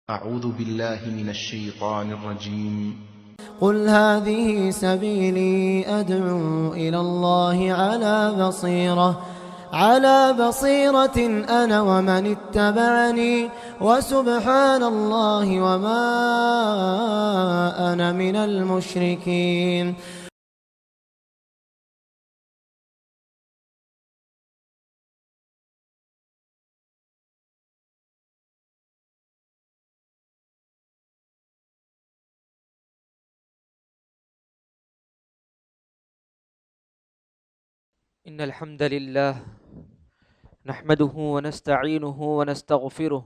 أعوذ بالله من الشيطان الرجيم. قل هذه سبيلي أدعو إلى الله على بصيرة أنا ومن اتبعني وسبحان الله وما أنا من المشركين. إن الحمد لله نحمده ونستعينه ونستغفره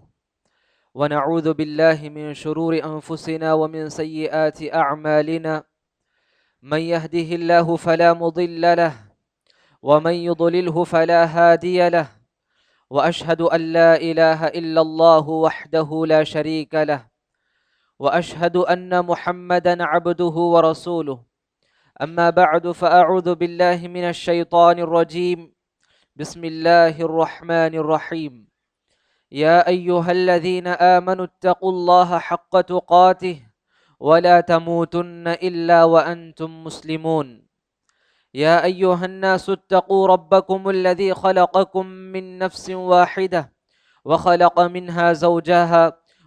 ونعوذ بالله من شرور أنفسنا ومن سيئات أعمالنا. من يهده الله فلا مضل له ومن يضلله فلا هادي له، وأشهد أن لا إله إلا الله وحده لا شريك له، وأشهد أن محمدا عبده ورسوله. أما بعد فأعوذ بالله من الشيطان الرجيم. بسم الله الرحمن الرحيم. يا أيها الذين آمنوا اتقوا الله حق تقاته ولا تموتن إلا وأنتم مسلمون. يا أيها الناس اتقوا ربكم الذي خلقكم من نفس واحدة وخلق منها زوجها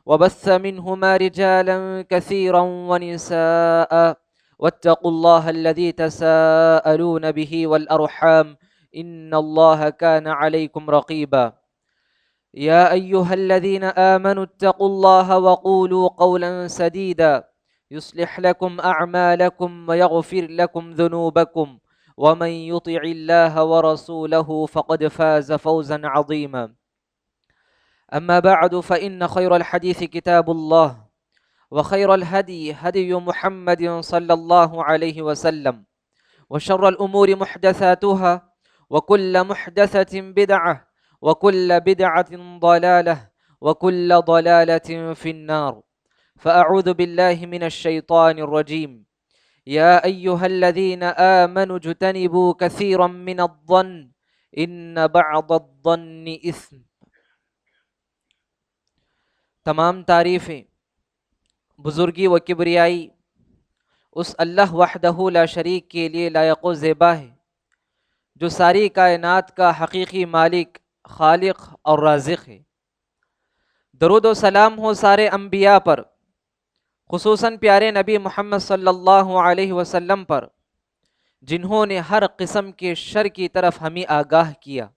وبث منهما رجالا كثيرا ونساء، واتقوا الله الذي تساءلون به والأرحام إن الله كان عليكم رقيبا. يا أيها الذين آمنوا اتقوا الله وقولوا قولا سديدا يصلح لكم أعمالكم ويغفر لكم ذنوبكم، ومن يطع الله ورسوله فقد فاز فوزا عظيما. أما بعد فإن خير الحديث كتاب الله، وخير الهدي هدي محمد صلى الله عليه وسلم، وشر الأمور محدثاتها، وكل محدثة بدعة، وكل بدعة ضلالة، وكل ضلالة في النار. فأعوذ بالله من الشيطان الرجيم. يا أيها الذين آمنوا اجتنبوا كثيرا من الظن إن بعض الظن إثم. تمام تعریفیں، بزرگی و کبریائی اس اللہ وحدہ لا شریک کے لیے لائق و زیبا ہے، جو ساری کائنات کا حقیقی مالک، خالق اور رازق ہے۔ درود و سلام ہو سارے انبیاء پر، خصوصاً پیارے نبی محمد صلی اللہ علیہ وسلم پر، جنہوں نے ہر قسم کے شر کی طرف ہمیں آگاہ کیا۔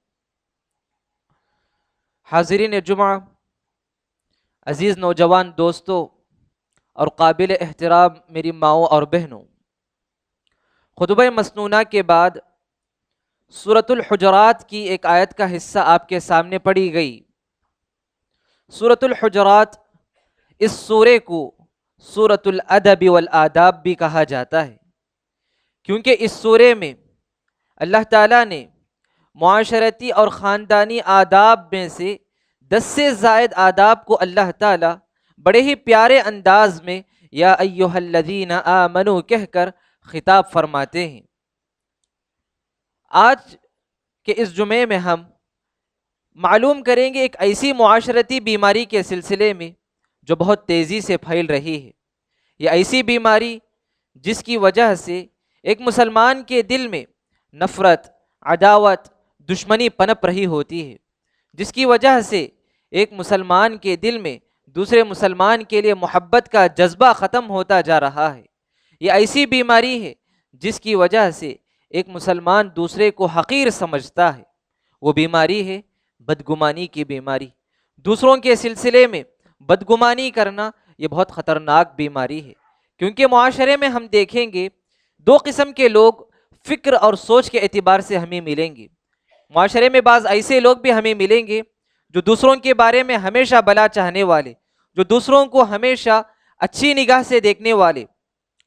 حاضرین جمعہ، عزیز نوجوان دوستوں اور قابل احترام میری ماؤں اور بہنوں، خطبہ مسنونہ کے بعد سورۃ الحجرات کی ایک آیت کا حصہ آپ کے سامنے پڑھی گئی۔ سورۃ الحجرات، اس سورے کو سورۃ الادب والآداب بھی کہا جاتا ہے، کیونکہ اس سورے میں اللہ تعالیٰ نے معاشرتی اور خاندانی آداب میں سے 10 سے زائد آداب کو اللہ تعالیٰ بڑے ہی پیارے انداز میں یا ایھا الذین آمنو کہہ کر خطاب فرماتے ہیں۔ آج کے اس جمعے میں ہم معلوم کریں گے ایک ایسی معاشرتی بیماری کے سلسلے میں جو بہت تیزی سے پھیل رہی ہے۔ یہ ایسی بیماری جس کی وجہ سے ایک مسلمان کے دل میں نفرت، عداوت، دشمنی پنپ رہی ہوتی ہے، جس کی وجہ سے ایک مسلمان کے دل میں دوسرے مسلمان کے لیے محبت کا جذبہ ختم ہوتا جا رہا ہے۔ یہ ایسی بیماری ہے جس کی وجہ سے ایک مسلمان دوسرے کو حقیر سمجھتا ہے۔ وہ بیماری ہے بدگمانی کی بیماری۔ دوسروں کے سلسلے میں بدگمانی کرنا یہ بہت خطرناک بیماری ہے، کیونکہ معاشرے میں ہم دیکھیں گے 2 قسم کے لوگ فکر اور سوچ کے اعتبار سے ہمیں ملیں گے۔ معاشرے میں بعض ایسے لوگ بھی ہمیں ملیں گے جو دوسروں کے بارے میں ہمیشہ بھلا چاہنے والے، جو دوسروں کو ہمیشہ اچھی نگاہ سے دیکھنے والے،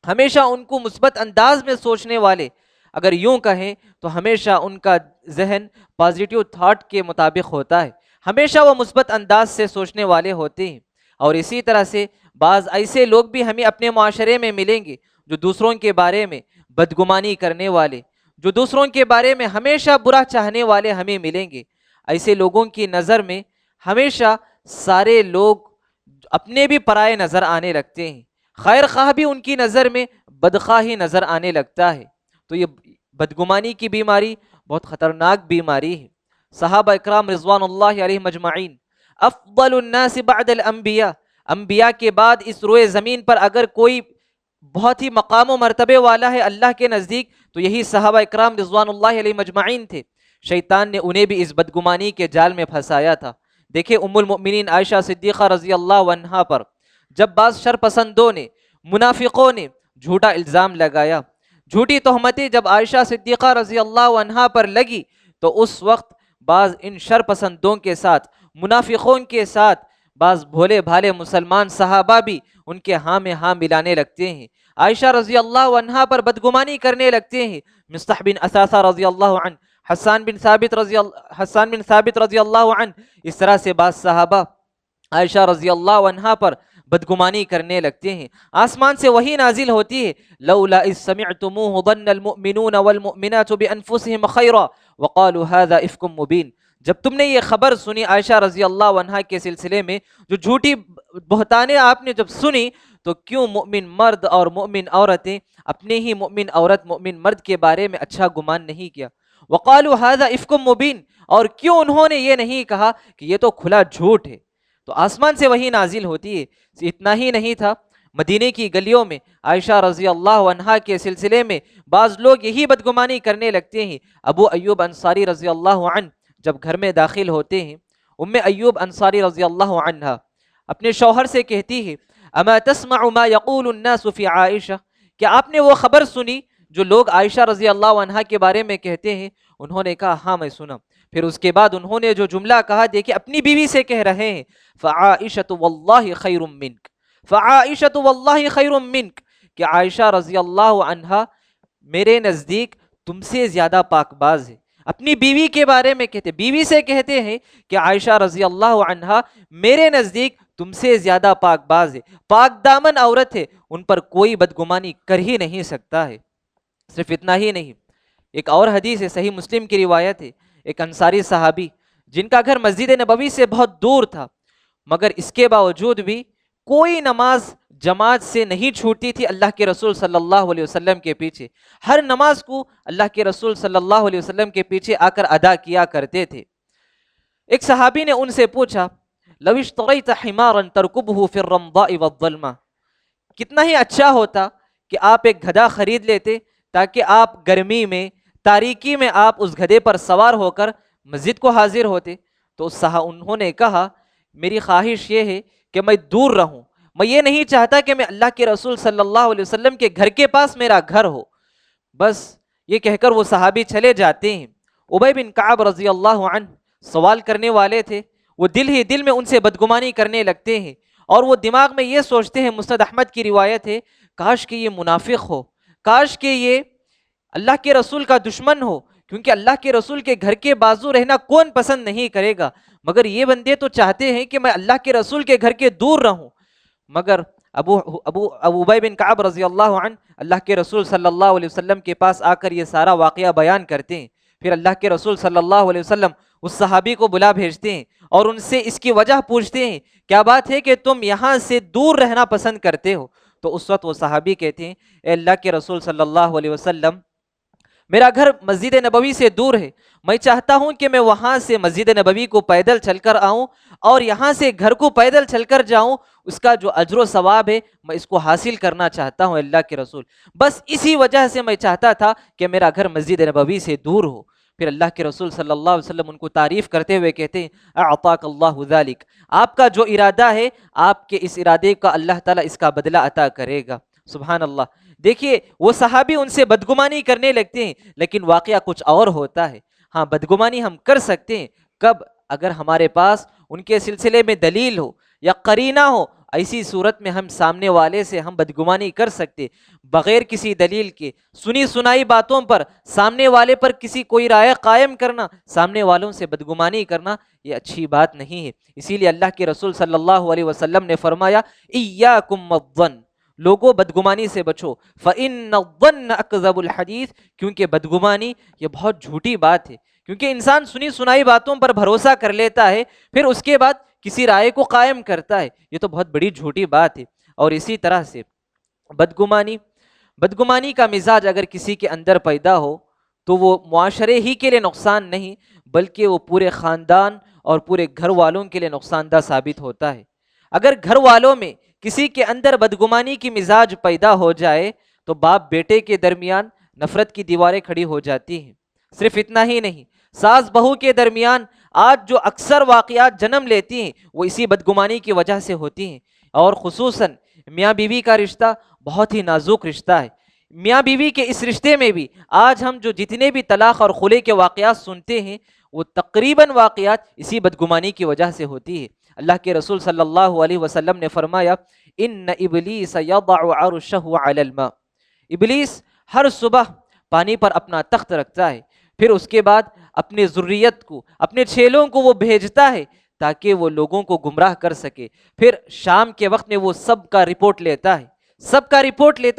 ہمیشہ ان کو مثبت انداز میں سوچنے والے، اگر یوں کہیں تو ہمیشہ ان کا ذہن پازیٹیو تھاٹ کے مطابق ہوتا ہے، ہمیشہ وہ مثبت انداز سے سوچنے والے ہوتے ہیں۔ اور اسی طرح سے بعض ایسے لوگ بھی ہمیں اپنے معاشرے میں ملیں گے جو دوسروں کے بارے میں بدگمانی کرنے والے، جو دوسروں کے بارے میں ہمیشہ برا چاہنے والے ہمیں ملیں گے۔ ایسے لوگوں کی نظر میں ہمیشہ سارے لوگ اپنے بھی پرائے نظر آنے لگتے ہیں، خیر خواہ بھی ان کی نظر میں بدخواہ ہی نظر آنے لگتا ہے۔ تو یہ بدگمانی کی بیماری بہت خطرناک بیماری ہے۔ صحابہ اکرام رضوان اللہ علیہم اجمعین، افضل الناس بعد الانبیاء، انبیاء کے بعد اس روئے زمین پر اگر کوئی بہت ہی مقام و مرتبے والا ہے اللہ کے نزدیک تو یہی صحابہ اکرام رضوان اللہ علیہم اجمعین تھے۔ شیطان نے انہیں بھی اس بدگمانی کے جال میں پھنسایا تھا۔ دیکھیں ام المؤمنین عائشہ صدیقہ رضی اللہ عنہا پر جب بعض شرپسندوں نے، منافقوں نے جھوٹا الزام لگایا، جھوٹی تہمتیں جب عائشہ صدیقہ رضی اللہ عنہا پر لگی تو اس وقت بعض ان شرپسندوں کے ساتھ، منافقوں کے ساتھ بعض بھولے بھالے مسلمان صحابہ بھی ان کے ہاں میں ہاں ملانے لگتے ہیں، عائشہ رضی اللہ عنہا پر بدگمانی کرنے لگتے ہیں۔ مصطح بن اثاثہ رضی اللہ عنہ، حسان بن ثابت رضی اللہ عنہ، اس طرح سے بعض صحابہ عائشہ رضی اللہ عنہا پر بدگمانی کرنے لگتے ہیں۔ آسمان سے وحی نازل ہوتی ہے، لولا اذ سمعتموه ظن المؤمنون والمؤمنات بانفسهم خیرا وقالوا هذا افک مبین۔ جب تم نے یہ خبر سنی عائشہ رضی اللہ عنہا کے سلسلے میں، جو جھوٹی بہتانیں آپ نے جب سنی، تو کیوں مومن مرد اور مومن عورتیں اپنے ہی مومن عورت مومن مرد کے بارے میں اچھا گمان نہیں کیا؟ وقالوا هذا افک مبین، اور کیوں انہوں نے یہ نہیں کہا کہ یہ تو کھلا جھوٹ ہے؟ تو آسمان سے وہی نازل ہوتی ہے۔ اتنا ہی نہیں تھا، مدینے کی گلیوں میں عائشہ رضی اللہ عنہا کے سلسلے میں بعض لوگ یہی بدگمانی کرنے لگتے ہیں۔ ابو ایوب انصاری رضی اللہ عنہ جب گھر میں داخل ہوتے ہیں، ام ایوب انصاری رضی اللہ عنہا اپنے شوہر سے کہتی ہے، اما تسمع ما یقول الناس فی عائشہ، کہ آپ نے وہ خبر سنی جو لوگ عائشہ رضی اللہ عنہا کے بارے میں کہتے ہیں؟ انہوں نے کہا ہاں میں سنا۔ پھر اس کے بعد انہوں نے جو جملہ کہا، دیکھیں اپنی بیوی سے کہہ رہے ہیں، فعائشۃ واللہ خیر منک، فعائشۃ واللہ خیر منک، کہ عائشہ رضی اللہ عنہا میرے نزدیک تم سے زیادہ پاک باز ہے۔ اپنی بیوی کے بارے میں کہتے، بیوی سے کہتے ہیں کہ عائشہ رضی اللہ عنہا میرے نزدیک تم سے زیادہ پاک باز ہے، پاک دامن عورت ہے، ان پر کوئی بدگمانی کر ہی نہیں سکتا ہے۔ صرف اتنا ہی نہیں، ایک اور حدیث ہے، صحیح مسلم کی روایت ہے، ایک انصاری صحابی جن کا گھر مسجد نبوی سے بہت دور تھا، مگر اس کے باوجود بھی کوئی نماز جماعت سے نہیں چھوٹتی تھی اللہ کے رسول صلی اللہ علیہ وسلم کے پیچھے، ہر نماز کو اللہ کے رسول صلی اللہ علیہ وسلم کے پیچھے آ کر ادا کیا کرتے تھے۔ ایک صحابی نے ان سے پوچھا، لو اشتریت حمارا ترکبہ فی الرمضاء والظلمہ، کتنا ہی اچھا ہوتا کہ آپ ایک گدھا خرید لیتے تاکہ آپ گرمی میں، تاریکی میں آپ اس گدھے پر سوار ہو کر مسجد کو حاضر ہوتے۔ تو انہوں نے کہا، میری خواہش یہ ہے کہ میں دور رہوں، میں یہ نہیں چاہتا کہ میں اللہ کے رسول صلی اللہ علیہ وسلم کے گھر کے پاس میرا گھر ہو۔ بس یہ کہہ کر وہ صحابی چلے جاتے ہیں۔ ابی بن کعب رضی اللہ عنہ سوال کرنے والے تھے، وہ دل ہی دل میں ان سے بدگمانی کرنے لگتے ہیں، اور وہ دماغ میں یہ سوچتے ہیں، مسند احمد کی روایت ہے، کاش کہ یہ منافق ہو، کاش کہ یہ اللہ کے رسول کا دشمن ہو، کیونکہ اللہ کے رسول کے گھر کے بازو رہنا کون پسند نہیں کرے گا، مگر یہ بندے تو چاہتے ہیں کہ میں اللہ کے رسول کے گھر کے دور رہوں۔ مگر ابو ابی بن کعب رضی اللہ عنہ اللہ کے رسول صلی اللہ علیہ وسلم کے پاس آ کر یہ سارا واقعہ بیان کرتے ہیں۔ پھر اللہ کے رسول صلی اللہ علیہ وسلم اس صحابی کو بلا بھیجتے ہیں اور ان سے اس کی وجہ پوچھتے ہیں، کیا بات ہے کہ تم یہاں سے دور رہنا پسند کرتے ہو؟ تو اس وقت وہ صحابی کہتے ہیں، اے اللہ کے رسول صلی اللہ علیہ وسلم، میرا گھر مسجد نبوی سے دور ہے، میں چاہتا ہوں کہ میں وہاں سے مسجد نبوی کو پیدل چل کر آؤں اور یہاں سے گھر کو پیدل چل کر جاؤں، اس کا جو اجر و ثواب ہے میں اس کو حاصل کرنا چاہتا ہوں اللہ کے رسول، بس اسی وجہ سے میں چاہتا تھا کہ میرا گھر مسجد نبوی سے دور ہو۔ پھر اللہ کے رسول صلی اللہ علیہ وسلم ان کو تعریف کرتے ہوئے کہتے ہیں، اعطاک اللہ ذالک، آپ کا جو ارادہ ہے آپ کے اس ارادے کا اللہ تعالیٰ اس کا بدلہ عطا کرے گا۔ سبحان اللہ۔ دیکھیے وہ صحابی ان سے بدگمانی کرنے لگتے ہیں، لیکن واقعہ کچھ اور ہوتا ہے۔ ہاں بدگمانی ہم کر سکتے ہیں کب؟ اگر ہمارے پاس ان کے سلسلے میں دلیل ہو یا قرینہ ہو، ایسی صورت میں ہم سامنے والے سے ہم بدگمانی کر سکتے۔ بغیر کسی دلیل کے سنی سنائی باتوں پر سامنے والے پر کسی کوئی رائے قائم کرنا، سامنے والوں سے بدگمانی کرنا، یہ اچھی بات نہیں ہے۔ اسی لیے اللہ کے رسول صلی اللہ علیہ وسلم نے فرمایا، ایاکم والظن، لوگوں بدگمانی سے بچو، فإن الظن اکذب الحدیث، کیونکہ بدگمانی یہ بہت جھوٹی بات ہے، کیونکہ انسان سنی سنائی باتوں پر بھروسہ کر لیتا ہے، پھر اس کے بعد کسی رائے کو قائم کرتا ہے، یہ تو بہت بڑی جھوٹی بات ہے۔ اور اسی طرح سے بدگمانی کا مزاج اگر کسی کے اندر پیدا ہو تو وہ معاشرے ہی کے لیے نقصان نہیں بلکہ وہ پورے خاندان اور پورے گھر والوں کے لیے نقصان دہ ثابت ہوتا ہے۔ اگر گھر والوں میں کسی کے اندر بدگمانی کی مزاج پیدا ہو جائے تو باپ بیٹے کے درمیان نفرت کی دیواریں کھڑی ہو جاتی ہیں۔ صرف اتنا ہی نہیں، ساس بہو کے درمیان آج جو اکثر واقعات جنم لیتی ہیں وہ اسی بدگمانی کی وجہ سے ہوتی ہیں۔ اور خصوصاً میاں بیوی کا رشتہ بہت ہی نازک رشتہ ہے۔ میاں بیوی کے اس رشتے میں بھی آج ہم جو جتنے بھی طلاق اور خلع کے واقعات سنتے ہیں وہ تقریباً واقعات اسی بدگمانی کی وجہ سے ہوتی ہے۔ اللہ کے رسول صلی اللہ علیہ وسلم نے فرمایا ان ابلیس یضع عرشہ علی الماء، ابلیس ہر صبح پانی پر اپنا تخت رکھتا ہے، پھر اس کے بعد اپنے ذریت کو، اپنے چیلوں کو وہ بھیجتا ہے تاکہ وہ لوگوں کو گمراہ کر سکے۔ پھر شام کے وقت میں وہ سب کا رپورٹ لیتا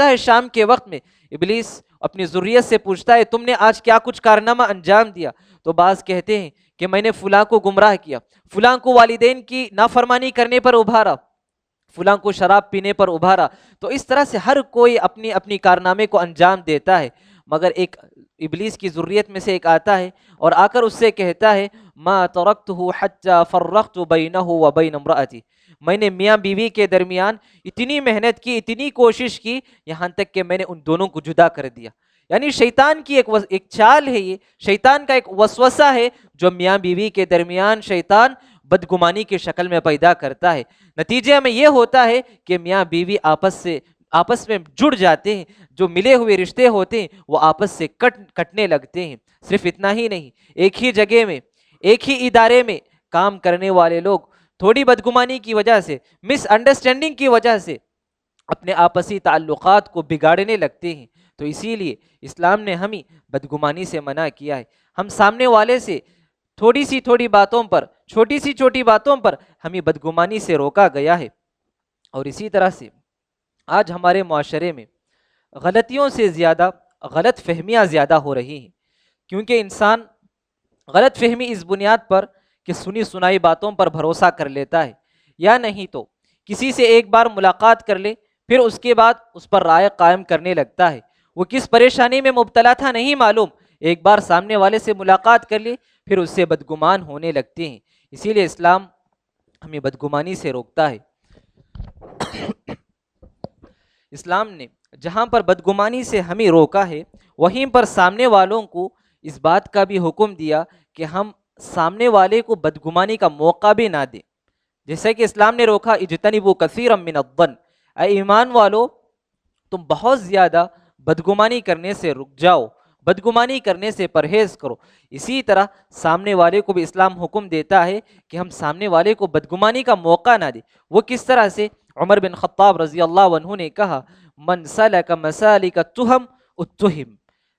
ہے، شام کے وقت میں ابلیس اپنی ذریت سے پوچھتا ہے تم نے آج کیا کچھ کارنامہ انجام دیا؟ تو بعض کہتے ہیں کہ میں نے فلاں کو گمراہ کیا، فلاں کو والدین کی نافرمانی کرنے پر ابھارا، فلاں کو شراب پینے پر ابھارا۔ تو اس طرح سے ہر کوئی اپنی اپنی کارنامے کو انجام دیتا ہے، مگر ایک ابلیس کی ذریت میں سے ایک آتا ہے اور آ کر اس سے کہتا ہے ما ترکتہ حتی فرقت بینہ و بین امرأتی، میں نے میاں بیوی کے درمیان اتنی محنت کی، اتنی کوشش کی، یہاں تک کہ میں نے ان دونوں کو جدا کر دیا۔ یعنی شیطان کی ایک چال ہے، یہ شیطان کا ایک وسوسہ ہے جو میاں بیوی کے درمیان شیطان بدگمانی کی شکل میں پیدا کرتا ہے۔ نتیجے میں یہ ہوتا ہے کہ میاں بیوی آپس میں جڑ جاتے ہیں، جو ملے ہوئے رشتے ہوتے ہیں وہ آپس سے کٹنے لگتے ہیں۔ صرف اتنا ہی نہیں، ایک ہی جگہ میں، ایک ہی ادارے میں کام کرنے والے لوگ تھوڑی بدگمانی کی وجہ سے، مس انڈرسٹینڈنگ کی وجہ سے اپنے آپسی تعلقات کو بگاڑنے لگتے ہیں۔ تو اسی لیے اسلام نے ہمیں بدگمانی سے منع کیا ہے۔ ہم سامنے والے سے چھوٹی سی باتوں پر ہمیں بدگمانی سے روکا گیا ہے۔ اور اسی طرح سے آج ہمارے معاشرے میں غلطیوں سے زیادہ غلط فہمیاں زیادہ ہو رہی ہیں، کیونکہ انسان غلط فہمی اس بنیاد پر کہ سنی سنائی باتوں پر بھروسہ کر لیتا ہے، یا نہیں تو کسی سے ایک بار ملاقات کر لے پھر اس کے بعد اس پر رائے قائم کرنے لگتا ہے۔ وہ کس پریشانی میں مبتلا تھا نہیں معلوم، ایک بار سامنے والے سے ملاقات کر لی پھر اس سے بدگمان ہونے لگتے ہیں۔ اسی لیے اسلام ہمیں بدگمانی سے روکتا ہے۔ اسلام نے جہاں پر بدگمانی سے ہمیں روکا ہے وہیں پر سامنے والوں کو اس بات کا بھی حکم دیا کہ ہم سامنے والے کو بدگمانی کا موقع بھی نہ دیں۔ جیسے کہ اسلام نے روکا اجتنبوا کثیرا من الظن، اے ایمان والو تم بہت زیادہ بدگمانی کرنے سے رک جاؤ، بدگمانی کرنے سے پرہیز کرو۔ اسی طرح سامنے والے کو بھی اسلام حکم دیتا ہے کہ ہم سامنے والے کو بدگمانی کا موقع نہ دیں۔ وہ کس طرح سے؟ عمر بن خطاب رضی اللہ عنہ نے کہا من سلک مسالک التہم اتہم،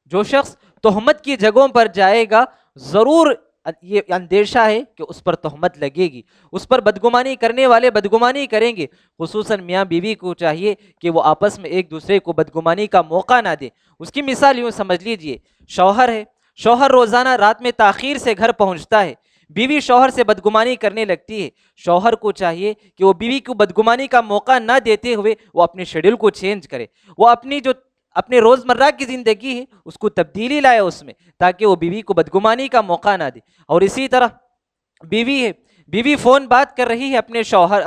جو شخص تہمت کی جگہوں پر جائے گا ضرور یہ اندیشہ ہے کہ اس پر تہمت لگے گی، اس پر بدگمانی کرنے والے بدگمانی کریں گے۔ خصوصاً میاں بیوی کو چاہیے کہ وہ آپس میں ایک دوسرے کو بدگمانی کا موقع نہ دے۔ اس کی مثال یوں سمجھ لیجئے، شوہر ہے، شوہر روزانہ رات میں تاخیر سے گھر پہنچتا ہے، بیوی شوہر سے بدگمانی کرنے لگتی ہے۔ شوہر کو چاہیے کہ وہ بیوی کو بدگمانی کا موقع نہ دیتے ہوئے وہ اپنے شیڈول کو چینج کرے، وہ اپنے روزمرہ کی زندگی ہے اس کو تبدیلی لائے اس میں، تاکہ وہ بیوی کو بدگمانی کا موقع نہ دے۔ اور اسی طرح بیوی ہے، بیوی فون بات کر رہی ہے اپنے شوہر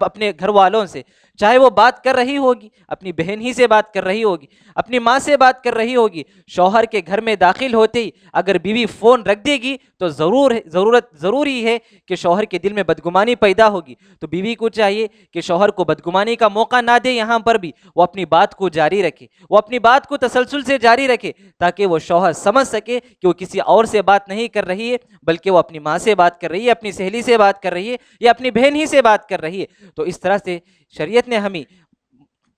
اپنے گھر والوں سے، چاہے وہ بات کر رہی ہوگی اپنی بہن ہی سے بات کر رہی ہوگی، اپنی ماں سے بات کر رہی ہوگی، شوہر کے گھر میں داخل ہوتے ہی اگر بیوی فون رکھ دے گی تو ضروری ہے کہ شوہر کے دل میں بدگمانی پیدا ہوگی۔ تو بیوی کو چاہیے کہ شوہر کو بدگمانی کا موقع نہ دے، یہاں پر بھی وہ اپنی بات کو جاری رکھے، وہ اپنی بات کو تسلسل سے جاری رکھے، تاکہ وہ شوہر سمجھ سکے کہ وہ کسی اور سے بات نہیں کر رہی ہے بلکہ وہ اپنی ماں سے بات کر رہی ہے، اپنی سہیلی سے بات کر رہی ہے یا اپنی بہن ہی سے بات کر رہی ہے۔ تو اس طرح سے شریعت نے ہمیں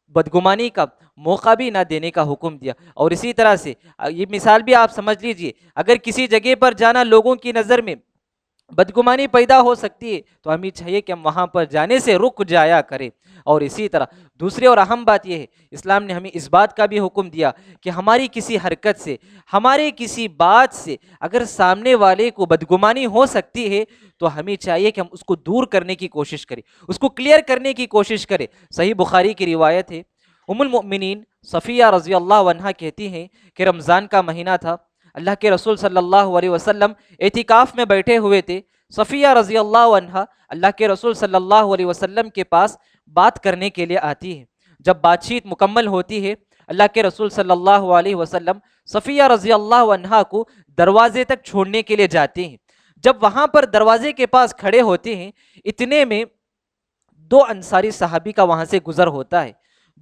بدگمانی کا موقع بھی نہ دینے کا حکم دیا۔ اور اسی طرح سے یہ مثال بھی آپ سمجھ لیجئے، اگر کسی جگہ پر جانا لوگوں کی نظر میں بدگمانی پیدا ہو سکتی ہے تو ہمیں چاہیے کہ ہم وہاں پر جانے سے رک جایا کریں۔ اور اسی طرح دوسری اور اہم بات یہ ہے، اسلام نے ہمیں اس بات کا بھی حکم دیا کہ ہماری کسی حرکت سے، ہمارے کسی بات سے اگر سامنے والے کو بدگمانی ہو سکتی ہے تو ہمیں چاہیے کہ ہم اس کو دور کرنے کی کوشش کریں، اس کو کلیئر کرنے کی کوشش کریں۔ صحیح بخاری کی روایت ہے، ام المؤمنین صفیہ رضی اللہ عنہا کہتی ہیں کہ رمضان کا مہینہ تھا، اللہ کے رسول صلی اللہ علیہ وسلم اعتکاف میں بیٹھے ہوئے تھے۔ صفیہ رضی اللہ عنہا اللہ کے رسول صلی اللہ علیہ وسلم کے پاس بات کرنے کے لیے آتی ہے۔ جب بات چیت مکمل ہوتی ہے، اللہ کے رسول صلی اللہ علیہ وسلم صفیہ رضی اللہ عنہا کو دروازے تک چھوڑنے کے لیے جاتے ہیں۔ جب وہاں پر دروازے کے پاس کھڑے ہوتے ہیں، اتنے میں دو انصاری صحابی کا وہاں سے گزر ہوتا ہے۔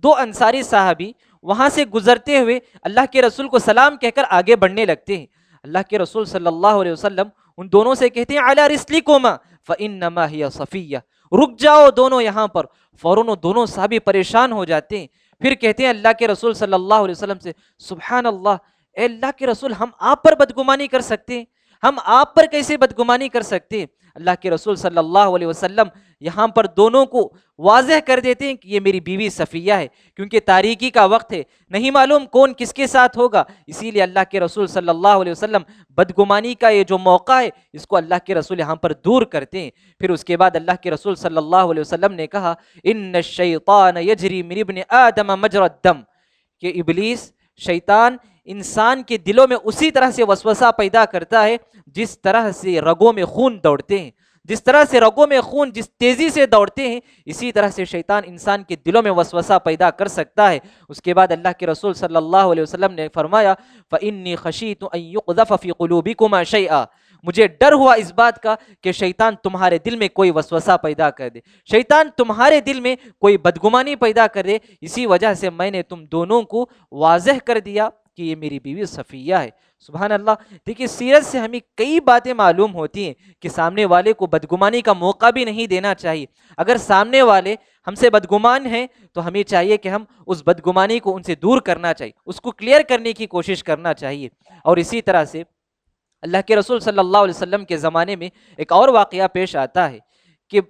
دو انصاری صحابی وہاں سے گزرتے ہوئے اللہ کے رسول کو سلام کہہ کر آگے بڑھنے لگتے ہیں۔ اللہ کے رسول صلی اللہ علیہ وسلم ان دونوں سے کہتے ہیں علی رسلکما فانما ہی صفیہ، رک جاؤ دونوں یہاں پر۔ فوراً دونوں صحابی پریشان ہو جاتے ہیں، پھر کہتے ہیں اللہ کے رسول صلی اللہ علیہ وسلم سے سبحان اللہ، اے اللہ کے رسول ہم آپ پر بدگمانی کر سکتے ہیں؟ ہم آپ پر کیسے بدگمانی کر سکتے ہیں؟ اللہ کے رسول صلی اللہ علیہ وسلم یہاں پر دونوں کو واضح کر دیتے ہیں کہ یہ میری بیوی صفیہ ہے، کیونکہ تاریکی کا وقت ہے، نہیں معلوم کون کس کے ساتھ ہوگا، اسی لیے اللہ کے رسول صلی اللہ علیہ وسلم بدگمانی کا یہ جو موقع ہے اس کو اللہ کے رسول یہاں پر دور کرتے ہیں۔ پھر اس کے بعد اللہ کے رسول صلی اللہ علیہ وسلم نے کہا ان الشیطان یجری من ابن آدم مجرى الدم، کہ ابلیس شیطان انسان کے دلوں میں اسی طرح سے وسوسہ پیدا کرتا ہے جس طرح سے رگوں میں خون دوڑتے ہیں، جس طرح سے رگوں میں خون جس تیزی سے دوڑتے ہیں اسی طرح سے شیطان انسان کے دلوں میں وسوسہ پیدا کر سکتا ہے۔ اس کے بعد اللہ کے رسول صلی اللہ علیہ وسلم نے فرمایا فإنی خشیت ان یقذف فی قلوبکما شیئا، مجھے ڈر ہوا اس بات کا کہ شیطان تمہارے دل میں کوئی وسوسہ پیدا کر دے، شیطان تمہارے دل میں کوئی بدگمانی پیدا کر دے، اسی وجہ سے میں نے تم دونوں کو واضح کر دیا کہ یہ میری بیوی صفیہ ہے۔ سبحان اللہ۔ دیکھیے سیرت سے ہمیں کئی باتیں معلوم ہوتی ہیں کہ سامنے والے کو بدگمانی کا موقع بھی نہیں دینا چاہیے۔ اگر سامنے والے ہم سے بدگمان ہیں تو ہمیں چاہیے کہ ہم اس بدگمانی کو ان سے دور کرنا چاہیے، اس کو کلیئر کرنے کی کوشش کرنا چاہیے۔ اور اسی طرح سے اللہ کے رسول صلی اللہ علیہ وسلم کے زمانے میں ایک اور واقعہ پیش آتا ہے کہ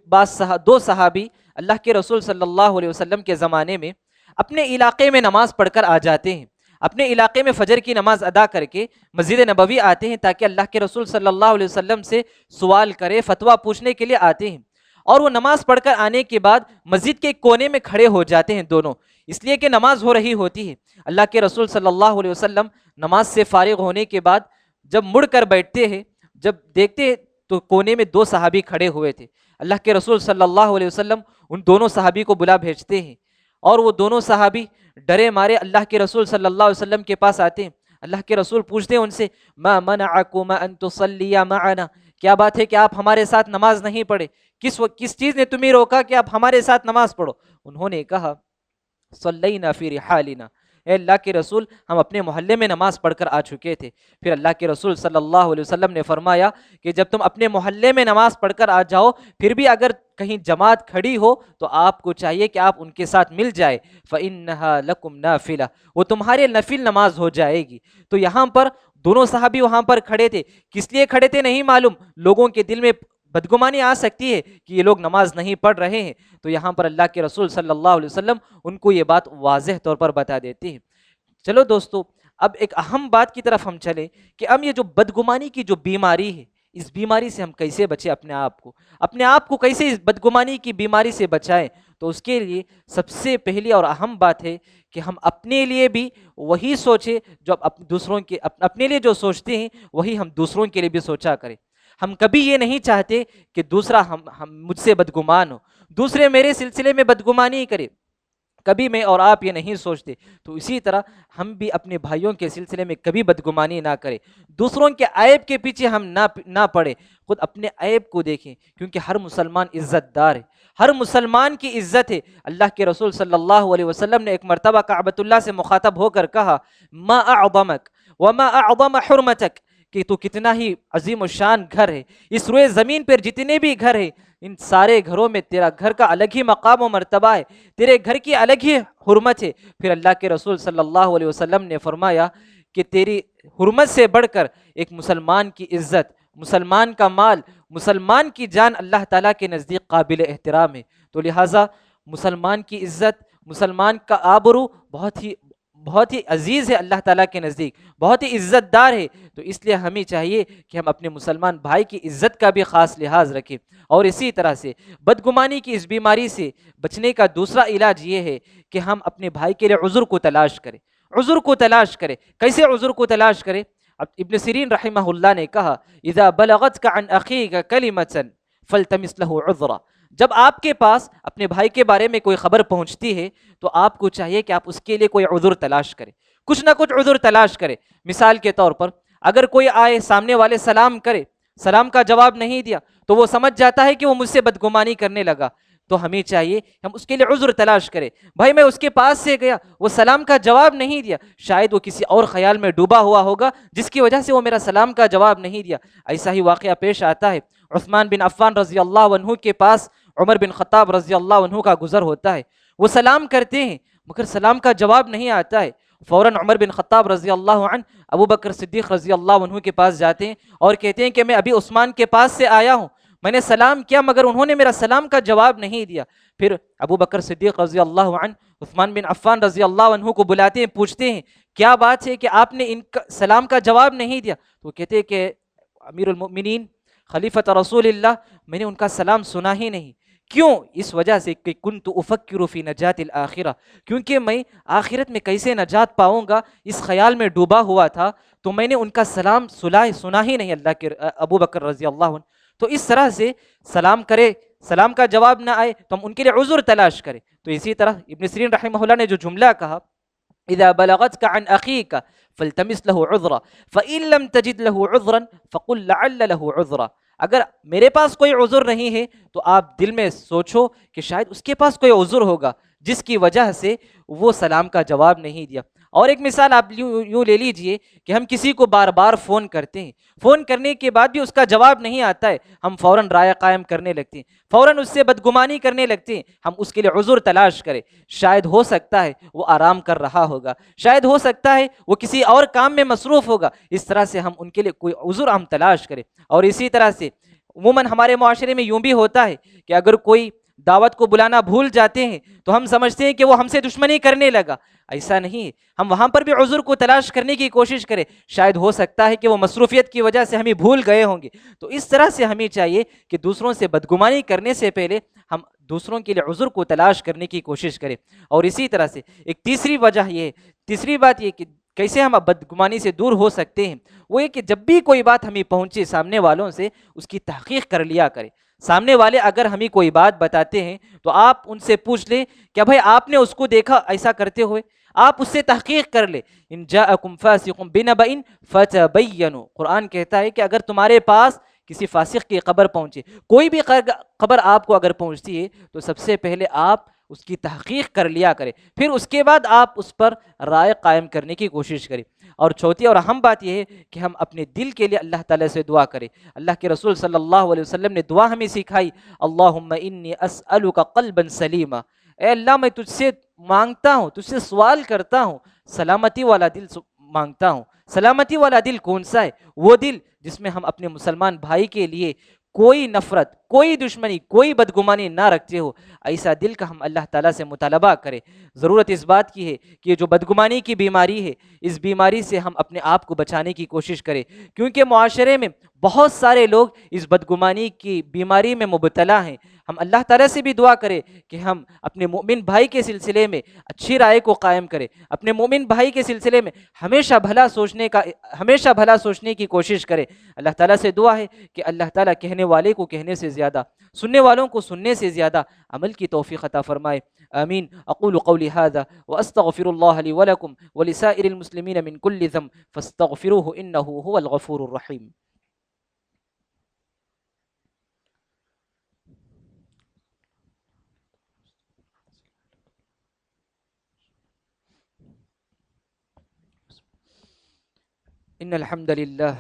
دو صحابی اللہ کے رسول صلی اللہ علیہ وسلم کے زمانے میں اپنے علاقے میں نماز پڑھ کر آ جاتے ہیں، اپنے علاقے میں فجر کی نماز ادا کر کے مسجد نبوی آتے ہیں تاکہ اللہ کے رسول صلی اللہ علیہ وسلم سے سوال کرے، فتویٰ پوچھنے کے لیے آتے ہیں۔ اور وہ نماز پڑھ کر آنے کے بعد مسجد کے کونے میں کھڑے ہو جاتے ہیں دونوں، اس لیے کہ نماز ہو رہی ہوتی ہے۔ اللہ کے رسول صلی اللہ علیہ وسلم نماز سے فارغ ہونے کے بعد جب مڑ کر بیٹھتے ہیں، جب دیکھتے تو کونے میں دو صحابی کھڑے ہوئے تھے۔ اللہ کے رسول صلی اللہ علیہ وسلم ان دونوں صحابی کو بلا بھیجتے ہیں اور وہ دونوں صحابی ڈرے مارے اللہ کے رسول صلی اللہ علیہ وسلم کے پاس آتے ہیں۔ اللہ کے رسول پوچھتے ہیں ان سے ما منعکما ان تصلیا معنا، کیا بات ہے کہ آپ ہمارے ساتھ نماز نہیں پڑھے؟ کس چیز نے تمہیں روکا کہ آپ ہمارے ساتھ نماز پڑھو؟ انہوں نے کہا صلینا فی رحالنا، اے اللہ کے رسول ہم اپنے محلے میں نماز پڑھ کر آ چکے تھے۔ پھر اللہ کے رسول صلی اللہ علیہ وسلم نے فرمایا کہ جب تم اپنے محلے میں نماز پڑھ کر آ جاؤ، پھر بھی اگر کہیں جماعت کھڑی ہو تو آپ کو چاہیے کہ آپ ان کے ساتھ مل جائے، فإنها لکم نافلہ، وہ تمہارے نفل نماز ہو جائے گی۔ تو یہاں پر دونوں صحابی وہاں پر کھڑے تھے، کس لیے کھڑے تھے نہیں معلوم، لوگوں کے دل میں بدگمانی آ سکتی ہے کہ یہ لوگ نماز نہیں پڑھ رہے ہیں، تو یہاں پر اللہ کے رسول صلی اللہ علیہ وسلم ان کو یہ بات واضح طور پر بتا دیتے ہیں۔ چلو دوستو، اب ایک اہم بات کی طرف ہم چلیں کہ ہم یہ جو بدگمانی کی جو بیماری ہے، اس بیماری سے ہم کیسے بچیں، اپنے آپ کو کیسے اس بدگمانی کی بیماری سے بچائیں۔ تو اس کے لیے سب سے پہلی اور اہم بات ہے کہ ہم اپنے لیے بھی وہی سوچیں جو دوسروں کے اپنے لیے جو سوچتے ہیں وہی ہم دوسروں کے لیے بھی سوچا کریں۔ ہم کبھی یہ نہیں چاہتے کہ دوسرا مجھ سے بدگمان ہو، دوسرے میرے سلسلے میں بدگمانی کرے، کبھی میں اور آپ یہ نہیں سوچتے۔ تو اسی طرح ہم بھی اپنے بھائیوں کے سلسلے میں کبھی بدگمانی نہ کریں، دوسروں کے عیب کے پیچھے ہم نہ پڑے، خود اپنے عیب کو دیکھیں، کیونکہ ہر مسلمان عزت دار ہے، ہر مسلمان کی عزت ہے۔ اللہ کے رسول صلی اللہ علیہ وسلم نے ایک مرتبہ کعبۃ اللہ سے مخاطب ہو کر کہا ما اعظمک وما اعظم حرمتک، کہ تو کتنا ہی عظیم الشان گھر ہے، اس روئے زمین پر جتنے بھی گھر ہیں ان سارے گھروں میں تیرا گھر کا الگ ہی مقام و مرتبہ ہے، تیرے گھر کی الگ ہی حرمت ہے۔ پھر اللہ کے رسول صلی اللہ علیہ وسلم نے فرمایا کہ تیری حرمت سے بڑھ کر ایک مسلمان کی عزت، مسلمان کا مال مسلمان کی جان اللہ تعالیٰ کے نزدیک قابل احترام ہے، تو لہٰذا مسلمان کی عزت، مسلمان کا آبرو بہت ہی عزیز ہے اللہ تعالیٰ کے نزدیک، بہت ہی عزت دار ہے. تو اس لیے ہمیں چاہیے کہ ہم اپنے مسلمان بھائی کی عزت کا بھی خاص لحاظ رکھیں. اور اسی طرح سے بدگمانی کی اس بیماری سے بچنے کا دوسرا علاج یہ ہے کہ ہم اپنے بھائی کے لیے عذر کو تلاش کریں. عذر کو تلاش کریں. کیسے عذر کو تلاش کریں؟ اب ابن سیرین رحمہ اللہ نے کہا اذا بلغتک عن اخیک کلمۃ فالتمس له عذرا. جب آپ کے پاس اپنے بھائی کے بارے میں کوئی خبر پہنچتی ہے تو آپ کو چاہیے کہ آپ اس کے لیے کوئی عذر تلاش کریں، کچھ نہ کچھ عذر تلاش کریں. مثال کے طور پر اگر کوئی آئے، سامنے والے سلام کرے، سلام کا جواب نہیں دیا تو وہ سمجھ جاتا ہے کہ وہ مجھ سے بدگمانی کرنے لگا. تو ہمیں چاہیے ہم اس کے لیے عذر تلاش کریں. بھائی میں اس کے پاس سے گیا، وہ سلام کا جواب نہیں دیا، شاید وہ کسی اور خیال میں ڈوبا ہوا ہوگا جس کی وجہ سے وہ میرا سلام کا جواب نہیں دیا. ایسا ہی واقعہ پیش آتا ہے. عثمان بن عفان رضی اللہ عنہ کے پاس عمر بن خطاب رضی اللہ عنہ کا گزر ہوتا ہے. وہ سلام کرتے ہیں مگر سلام کا جواب نہیں آتا ہے. فوراً عمر بن خطاب رضی اللہ عنہ ابو بکر صدیق رضی اللہ عنہ کے پاس جاتے ہیں اور کہتے ہیں کہ میں ابھی عثمان کے پاس سے آیا ہوں، میں نے سلام کیا مگر انہوں نے میرا سلام کا جواب نہیں دیا. پھر ابو بکر صدیق رضی اللہ عنہ عثمان بن عفان رضی اللہ عنہ کو بلاتے ہیں، پوچھتے ہیں کیا بات ہے کہ آپ نے ان کا سلام کا جواب نہیں دیا؟ تو کہتے ہیں کہ امیر المؤمنین خلیفۃ رسول اللہ، میں نے ان کا سلام سنا ہی نہیں. کیوں؟ اس وجہ سے کہ کنت افکر فی نجات الآخرہ، کیونکہ میں آخرت میں کیسے نجات پاؤں گا اس خیال میں ڈوبا ہوا تھا، تو میں نے ان کا سلام سنا ہی نہیں اللہ کے ابو بکر رضی اللہ عنہ. تو اس طرح سے سلام کرے، سلام کا جواب نہ آئے تو ہم ان کے لیے عذر تلاش کریں. تو اسی طرح ابن سیرین رحمہ اللہ نے جو جملہ کہا اذا بلغتك عن اخيك فالتمس له عذرا فان لم تجد له عذرا فقل لعل له عذرا. اگر میرے پاس کوئی عذر نہیں ہے تو آپ دل میں سوچو کہ شاید اس کے پاس کوئی عذر ہوگا جس کی وجہ سے وہ سلام کا جواب نہیں دیا. اور ایک مثال آپ یوں لے لیجئے کہ ہم کسی کو بار بار فون کرتے ہیں، فون کرنے کے بعد بھی اس کا جواب نہیں آتا ہے، ہم فوراً رائے قائم کرنے لگتے ہیں، فوراً اس سے بدگمانی کرنے لگتے ہیں. ہم اس کے لیے عذر تلاش کریں. شاید ہو سکتا ہے وہ آرام کر رہا ہوگا، شاید ہو سکتا ہے وہ کسی اور کام میں مصروف ہوگا. اس طرح سے ہم ان کے لیے کوئی عذر ہم تلاش کریں. اور اسی طرح سے عموماً ہمارے معاشرے میں یوں بھی ہوتا ہے کہ اگر کوئی دعوت کو بلانا بھول جاتے ہیں تو ہم سمجھتے ہیں کہ وہ ہم سے دشمنی کرنے لگا. ایسا نہیں، ہم وہاں پر بھی عذر کو تلاش کرنے کی کوشش کریں. شاید ہو سکتا ہے کہ وہ مصروفیت کی وجہ سے ہمیں بھول گئے ہوں گے. تو اس طرح سے ہمیں چاہیے کہ دوسروں سے بدگمانی کرنے سے پہلے ہم دوسروں کے لیے عذر کو تلاش کرنے کی کوشش کریں. اور اسی طرح سے ایک تیسری بات یہ کہ کیسے ہم بدگمانی سے دور ہو سکتے ہیں، وہ یہ کہ جب بھی کوئی بات ہمیں پہنچے سامنے والوں سے اس کی تحقیق کر لیا کریں. سامنے والے اگر ہمیں کوئی بات بتاتے ہیں تو آپ ان سے پوچھ لیں کہ بھائی آپ نے اس کو دیکھا ایسا کرتے ہوئے، آپ اس سے تحقیق کر لیں. ان جاءکم فاسق بنبأ فتبینوا، قرآن کہتا ہے کہ اگر تمہارے پاس کسی فاسق کی خبر پہنچے، کوئی بھی خبر آپ کو اگر پہنچتی ہے تو سب سے پہلے آپ اس کی تحقیق کر لیا کریں، پھر اس کے بعد آپ اس پر رائے قائم کرنے کی کوشش کریں. اور چوتھی اور اہم بات یہ ہے کہ ہم اپنے دل کے لیے اللہ تعالیٰ سے دعا کریں. اللہ کے رسول صلی اللہ علیہ وسلم نے دعا ہمیں سکھائی، اللہم انی اسألک قلبا سلیما، اے اللہ میں تجھ سے مانگتا ہوں، تجھ سے سوال کرتا ہوں سلامتی والا دل مانگتا ہوں. سلامتی والا دل کون سا ہے؟ وہ دل جس میں ہم اپنے مسلمان بھائی کے لیے کوئی نفرت، کوئی دشمنی، کوئی بدگمانی نہ رکھتے ہو. ایسا دل کا ہم اللہ تعالیٰ سے مطالبہ کریں. ضرورت اس بات کی ہے کہ یہ جو بدگمانی کی بیماری ہے اس بیماری سے ہم اپنے آپ کو بچانے کی کوشش کریں، کیونکہ معاشرے میں بہت سارے لوگ اس بدگمانی کی بیماری میں مبتلا ہیں. ہم اللہ تعالیٰ سے بھی دعا کریں کہ ہم اپنے مومن بھائی کے سلسلے میں اچھی رائے کو قائم کریں، اپنے مومن بھائی کے سلسلے میں ہمیشہ بھلا سوچنے کی کوشش کریں. اللہ تعالیٰ سے دعا ہے کہ اللہ تعالیٰ کہنے والے کو کہنے سے زیادہ، سننے والوں کو سننے سے زیادہ عمل کی توفیق عطا فرمائے. آمین. اقول قولی هذا واستغفر الله لي ولكم ولسائر المسلمين من كل ذنب فاستغفروه انه هو الغفور الرحيم. ان الحمد لله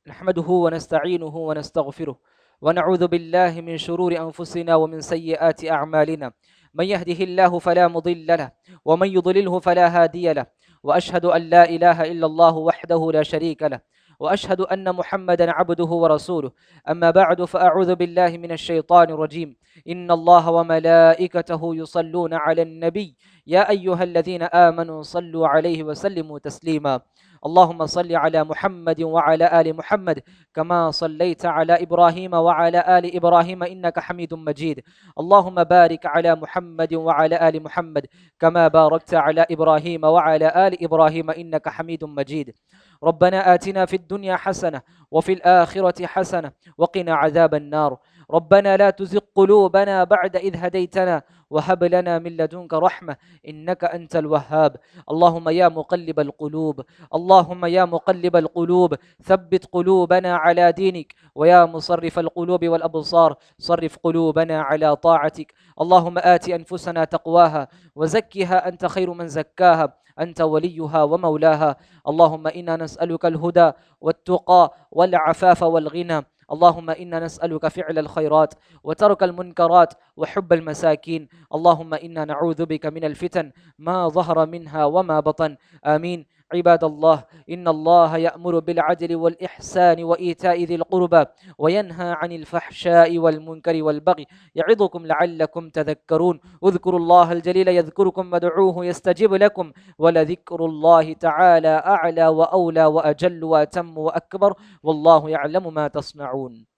نحمده ونستعينه ونستغفره ونعوذ بالله من شرور انفسنا ومن سيئات اعمالنا، من يهده الله فلا مضل له ومن يضلله فلا هادي له، واشهد ان لا اله الا الله وحده لا شريك له، وأشهد أن محمدا عبده ورسوله. أما بعد فأعوذ بالله من الشيطان الرجيم. إن الله وملائكته يصلون على النبي يا أيها الذين آمنوا صلوا عليه وسلموا تسليما. اللهم صل على محمد وعلى آل محمد كما صليت على إبراهيم وعلى آل إبراهيم إنك حميد مجيد. اللهم بارك على محمد وعلى آل محمد كما باركت على إبراهيم وعلى آل إبراهيم إنك حميد مجيد. ربنا آتنا في الدنيا حسنة وفي الآخرة حسنة وقنا عذاب النار. ربنا لا تزغ قلوبنا بعد إذ هديتنا وهب لنا من لدنك رحمة إنك أنت الوهاب. اللهم يا مقلب القلوب، اللهم يا مقلب القلوب ثبت قلوبنا على دينك، ويا مصرف القلوب والأبصار صرف قلوبنا على طاعتك. اللهم آت أنفسنا تقواها وزكها أنت خير من زكاها أنت وليها ومولاها. اللهم إنا نسألك الهدى والتقى والعفاف والغنى. اللهم إنا نسألك فعل الخيرات وترك المنكرات وحب المساكين. اللهم إنا نعوذ بك من الفتن ما ظهر منها وما بطن. آمين. عباد الله، إن الله يأمر بالعدل والإحسان وإيتاء ذي القربى وينهى عن الفحشاء والمنكر والبغي يعظكم لعلكم تذكرون. اذكروا الله الجليل يذكركم وادعوه يستجب لكم، ولذكر الله تعالى أعلى وأولى وأجل وأتم وأكبر، والله يعلم ما تصنعون.